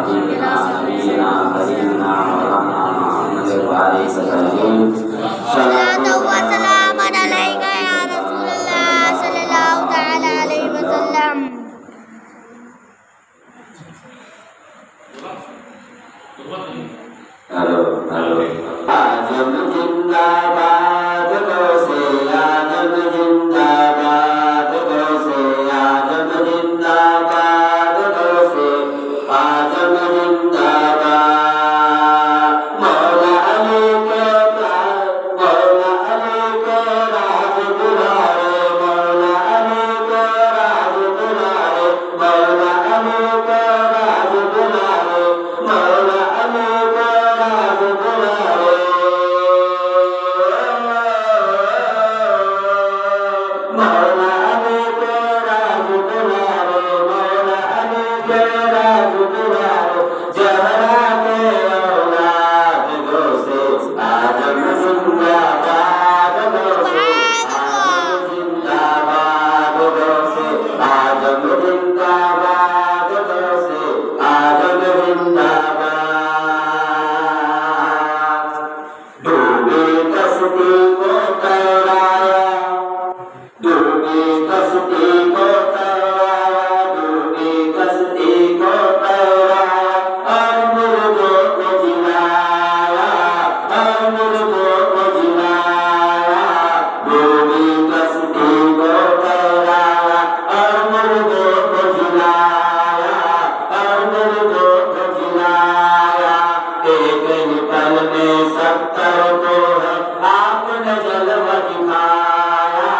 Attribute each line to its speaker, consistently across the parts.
Speaker 1: habibina nabiyina karimina maulana Muhammadin wa alihi wasallam. Salatu wa salamun alaika ya Rasulullah sallallahu ta'ala alaihi wasallam. Halo. Azam zindabad, gose Azam zindabad, gose Azam zindabad, gose Azam zindabad. Maula Ali ke Raj Dulare, Maula Ali ke Raj Dulare, Maula Ali ke Raj Dulare, Maula Ali ke Raj Dulare. Maula Ali ke Raj Dulare, Maula Ali ke Raj Dulare, Zahra ke औलाद गौसे आजम जिंदाबाद, गौसे आजम जिंदाबाद, गौसे आजम जिंदाबाद, गौसे आजम जिंदाबाद। डूबी कश्ती को तैराया, डूबी कश्ती को तैराया, डूबी कश्ती को तैराया, और मुर्गों को जिलाया, और मुर्गों को जिलाया। डूबी कश्ती को तैराया, और मुर्गों को जिलाया, और मुर्गों को जिलाया। एक ही पल में 70 को है आपने जलवा दिखाया,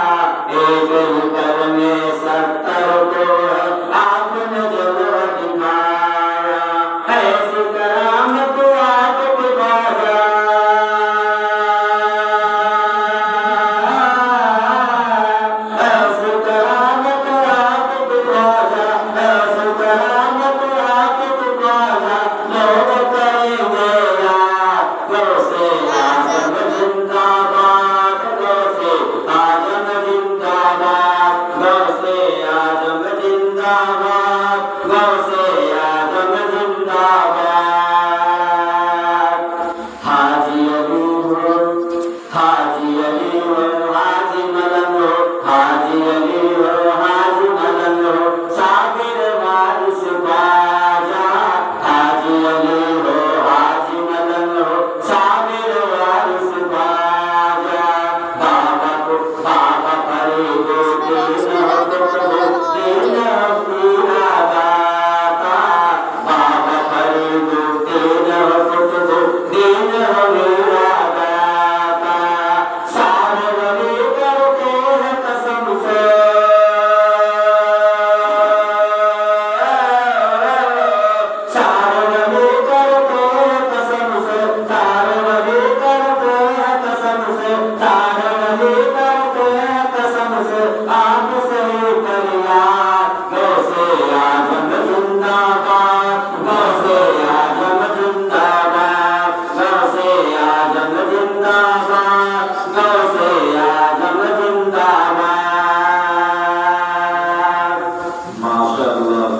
Speaker 1: एक ही पल में 70 को है आपने जलवा दिखाया। ऐसी करामत आपके बाजा, ऐसी करामत आपके बाजा, ऐसी करामत आपके बाजा। लोग करेंगे याद, गौसे आजम जिंदाबाद, गौसे आजम जिंदाबाद, गौसे आजम जिंदाबाद, गौसे आजम जिंदाबाद। हाजी अली हो, हाजी अली हो, हाजी मदन हो, हाजी अली हो, हाजी मदन हो, साबिर वारिस ख्वाजा। हाजी अली हो, हाजी मदन हो, साबिर वारिस ख्वाजा। बाबा फरीद दीन पीरा दाता, बाबा फरीद दीन मीरा दाता। सारे वली करते हैं कसम से, सारे वली करते हैं कसम से, सारे वली करते हैं कसम से, सारे वली करते हैं कसम से। आपसे ही फरियाद, गौसे आजम जिंदाबाद, गौसे आजम जिंदाबाद, गौसे आजम जिंदाबाद, गौसे आजम जिंदाबाद। माशाअल्लाह।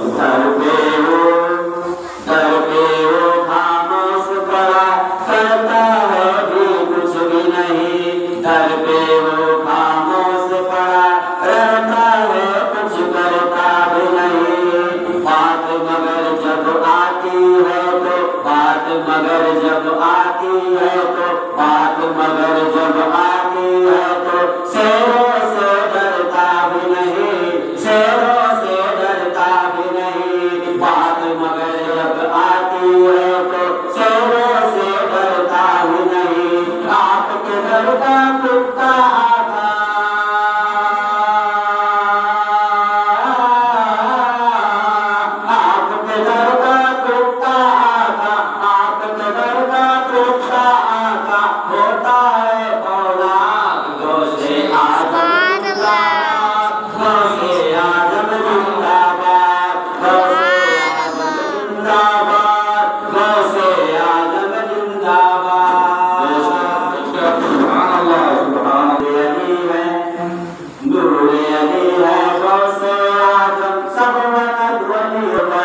Speaker 1: दर पे वो खामोश पड़ा, करता है भी कुछ भी नहीं। दर पे वो खामोश पड़ा, रहता है कुछ करता भी नहीं। बात मगर जब आती है तो, बात मगर जब आती है तो, बात मगर जब आती है तो, शेरों से डरता भी नहीं, शेरों से डरता भी नहीं। बात मगर जब आती है तो, शेरों से डरता भी नहीं। आपके घर का कुत्ता आता, आपके घर का कुत्ता आता, आपके घर का कुत्ता आता, होता है औलाद गौसे आजम जिंदाबाद, गौसे आजम जिंदाबाद, गौसे आजम जिंदाबाद, गौसे आजम जिंदाबाद। सुभान अल्लाह, सुभान अली है, नूर अली है, गौसे आजम सब वली है।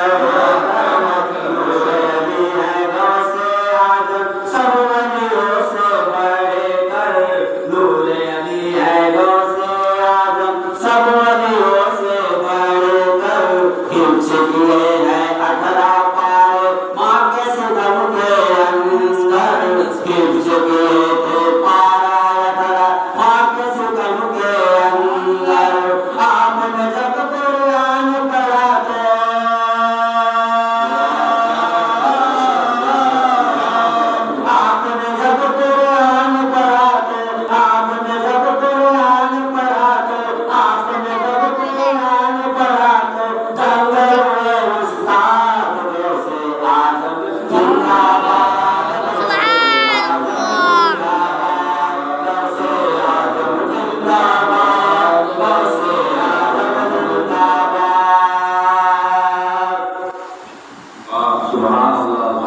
Speaker 2: सुभान अल्लाह